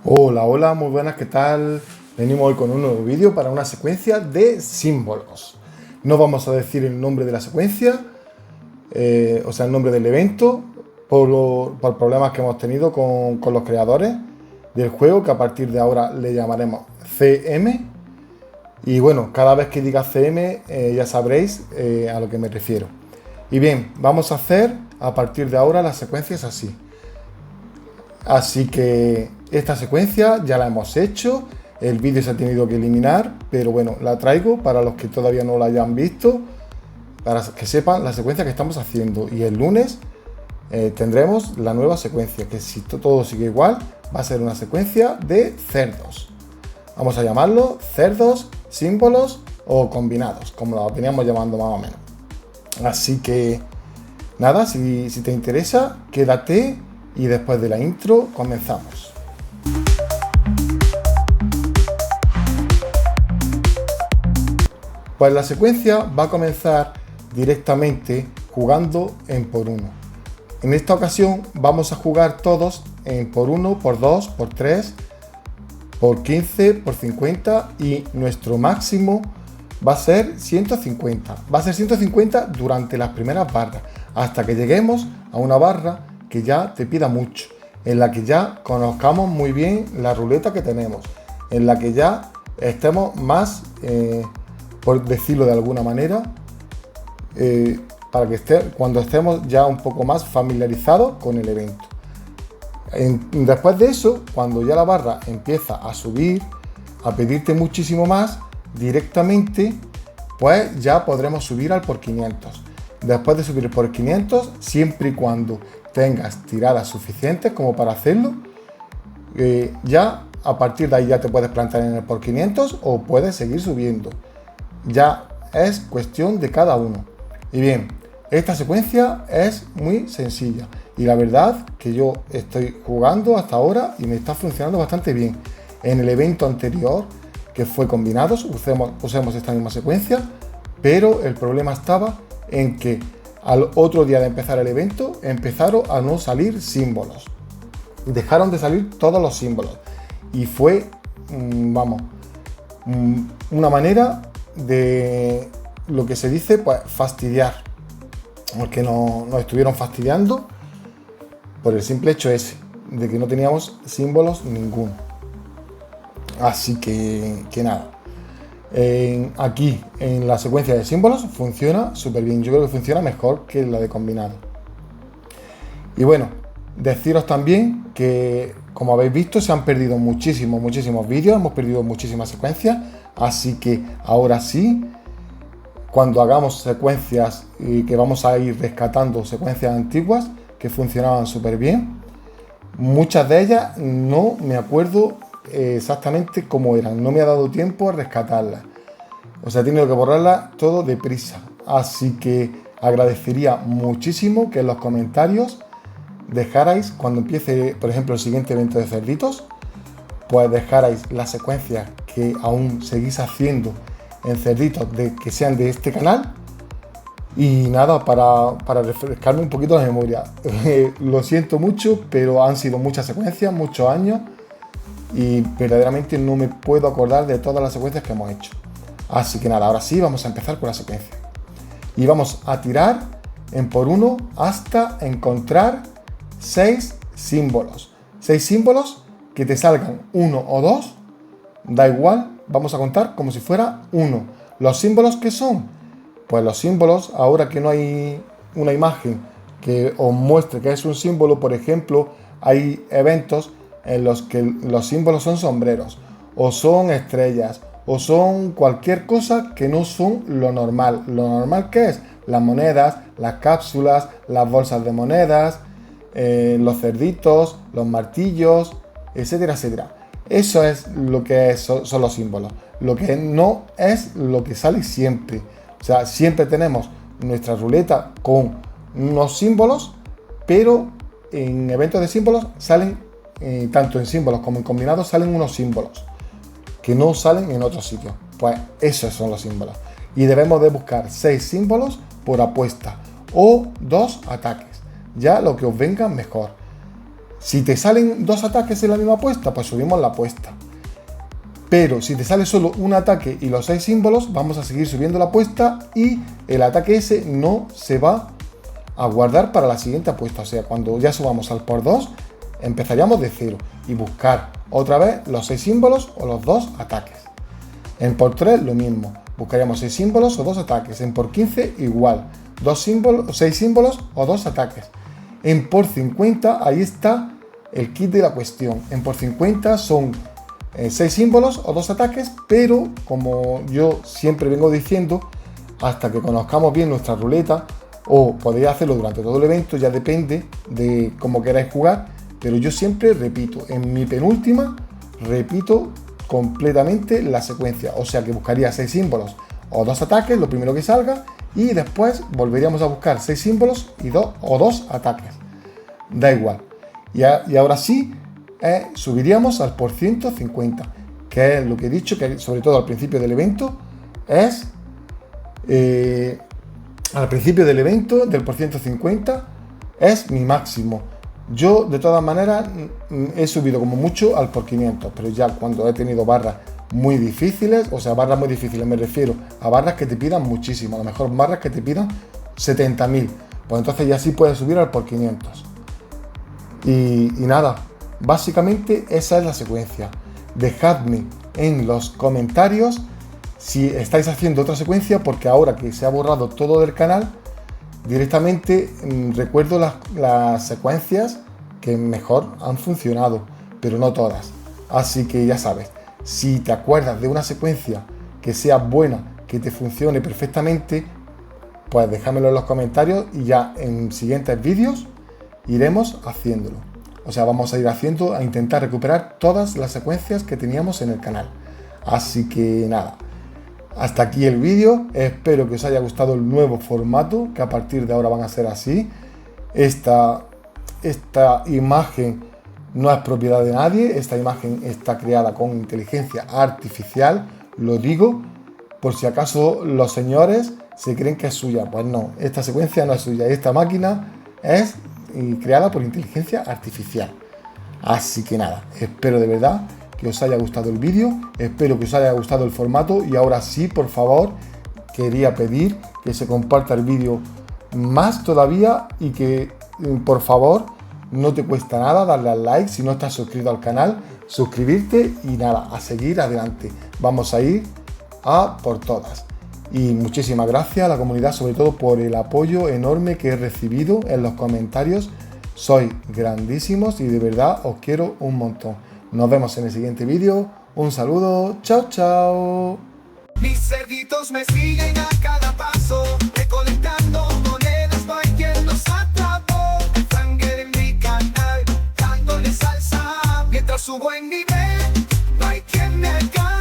Hola, hola, muy buenas, ¿qué tal? Venimos hoy con un nuevo vídeo para una secuencia de símbolos. No vamos a decir el nombre de la secuencia, o sea, el nombre del evento, por problemas que hemos tenido con los creadores del juego, que a partir de ahora le llamaremos CM. Y bueno, cada vez que diga CM, ya sabréis a lo que me refiero. Y bien, vamos a hacer a partir de ahora las secuencias así. Así que esta secuencia ya la hemos hecho, el vídeo se ha tenido que eliminar, pero bueno, la traigo para los que todavía no la hayan visto, para que sepan la secuencia que estamos haciendo. Y el lunes tendremos la nueva secuencia, que si todo sigue igual, va a ser una secuencia de cerdos. Vamos a llamarlo cerdos, símbolos o combinados, como lo teníamos llamando más o menos. Así que nada, si te interesa, quédate y después de la intro comenzamos. Pues la secuencia va a comenzar directamente jugando en por 1. En esta ocasión vamos a jugar todos en por 1, por 2, por 3, por 15, por 50 y nuestro máximo va a ser 150. Va a ser 150 durante las primeras barras, hasta que lleguemos a una barra que ya te pida mucho, en la que ya conozcamos muy bien la ruleta que tenemos, en la que ya estemos más, por decirlo de alguna manera, para que cuando estemos ya un poco más familiarizados con el evento. Después de eso, cuando ya la barra empieza a subir, a pedirte muchísimo más, directamente pues ya podremos subir al por 500. Después de subir por 500, siempre y cuando tengas tiradas suficientes como para hacerlo, ya a partir de ahí ya te puedes plantar en el por 500 o puedes seguir subiendo. Ya es cuestión de cada uno. Y bien, esta secuencia es muy sencilla y la verdad que yo estoy jugando hasta ahora y me está funcionando bastante bien. En el evento anterior, que fue combinados, usemos esta misma secuencia, pero el problema estaba en que al otro día de empezar el evento empezaron a no salir símbolos. Dejaron de salir todos los símbolos y fue, una manera de lo que se dice, pues fastidiar, porque nos estuvieron fastidiando por el simple hecho ese, de que no teníamos símbolos ninguno. Así que nada, aquí en la secuencia de símbolos funciona súper bien, yo creo que funciona mejor que la de combinado. Y bueno, deciros también que, como habéis visto, se han perdido muchísimos vídeos, hemos perdido muchísimas secuencias, así que ahora sí, cuando hagamos secuencias y que vamos a ir rescatando secuencias antiguas que funcionaban súper bien, muchas de ellas no me acuerdo exactamente cómo eran, no me ha dado tiempo a rescatarlas, o sea, he tenido que borrarlas todo deprisa, así que agradecería muchísimo que en los comentarios dejarais, cuando empiece por ejemplo el siguiente evento de cerditos, pues dejarais las secuencias que aún seguís haciendo en cerditos que sean de este canal. Y nada, para refrescarme un poquito la memoria. Lo siento mucho, pero han sido muchas secuencias, muchos años, y verdaderamente no me puedo acordar de todas las secuencias que hemos hecho. Así que nada, ahora sí vamos a empezar con la secuencia. Y vamos a tirar en por 1 hasta encontrar 6 símbolos. 6 símbolos que te salgan 1 o 2, da igual, vamos a contar como si fuera 1. ¿Los símbolos qué son? Pues los símbolos, ahora que no hay una imagen que os muestre que es un símbolo, por ejemplo, hay eventos en los que los símbolos son sombreros, o son estrellas, o son cualquier cosa que no son lo normal. ¿Lo normal qué es? Las monedas, las cápsulas, las bolsas de monedas, los cerditos, los martillos, etcétera, etcétera. Eso es lo que son los símbolos. Lo que no es lo que sale siempre. O sea, siempre tenemos nuestra ruleta con unos símbolos, pero en eventos de símbolos salen, tanto en símbolos como en combinados, salen unos símbolos que no salen en otros sitios. Pues esos son los símbolos. Y debemos de buscar 6 símbolos por apuesta o 2 ataques. Ya lo que os venga mejor. Si te salen 2 ataques en la misma apuesta, pues subimos la apuesta. Pero si te sale solo un ataque y los 6 símbolos, vamos a seguir subiendo la apuesta y el ataque ese no se va a guardar para la siguiente apuesta. O sea, cuando ya subamos al por 2, empezaríamos de 0 y buscar otra vez los 6 símbolos o los 2 ataques. En por 3 lo mismo, buscaríamos 6 símbolos o 2 ataques. En por 15 igual, 6 símbolos o 2 ataques. En por 50 ahí está el kit de la cuestión. En por 50 son 6 símbolos o 2 ataques, pero como yo siempre vengo diciendo, hasta que conozcamos bien nuestra ruleta, o podéis hacerlo durante todo el evento, ya depende de cómo queráis jugar, pero yo siempre repito, en mi penúltima repito completamente la secuencia, o sea que buscaría 6 símbolos o 2 ataques, lo primero que salga, y después volveríamos a buscar 6 símbolos y 2 ataques, da igual. Y ahora sí, subiríamos al por 150, que es lo que he dicho, que sobre todo al principio del evento, al principio del evento, del por 150, es mi máximo. Yo, de todas maneras, he subido como mucho al por 500, pero ya cuando he tenido barras muy difíciles, o sea, barras muy difíciles, me refiero a barras que te pidan muchísimo, a lo mejor barras que te pidan 70.000, pues entonces ya sí puedes subir al por 500. Y nada, básicamente esa es la secuencia. Dejadme en los comentarios si estáis haciendo otra secuencia, porque ahora que se ha borrado todo del canal, directamente recuerdo las secuencias que mejor han funcionado, pero no todas. Así que ya sabes, si te acuerdas de una secuencia que sea buena, que te funcione perfectamente, pues déjamelo en los comentarios y ya en siguientes vídeos iremos haciéndolo. O sea, vamos a ir a intentar recuperar todas las secuencias que teníamos en el canal. Así que nada, hasta aquí el vídeo. Espero que os haya gustado el nuevo formato, que a partir de ahora van a ser así. Esta imagen no es propiedad de nadie, esta imagen está creada con inteligencia artificial, lo digo por si acaso los señores se creen que es suya. Pues no, esta secuencia no es suya, esta máquina es creada por inteligencia artificial. Así que nada, espero de verdad que os haya gustado el vídeo, espero que os haya gustado el formato y ahora sí, por favor, quería pedir que se comparta el vídeo más todavía y que, por favor, no te cuesta nada darle al like si no estás suscrito al canal, suscribirte y nada, a seguir adelante. Vamos a ir a por todas. Y muchísimas gracias a la comunidad, sobre todo por el apoyo enorme que he recibido en los comentarios. Sois grandísimos y de verdad os quiero un montón. Nos vemos en el siguiente vídeo. Un saludo. Chao, chao. Mis cerditos me siguen a cada paso, recolectando monedas, no hay quien los atrapó. Fanger en mi canal, dándole salsa, mientras subo en nivel, no hay quien me alcance.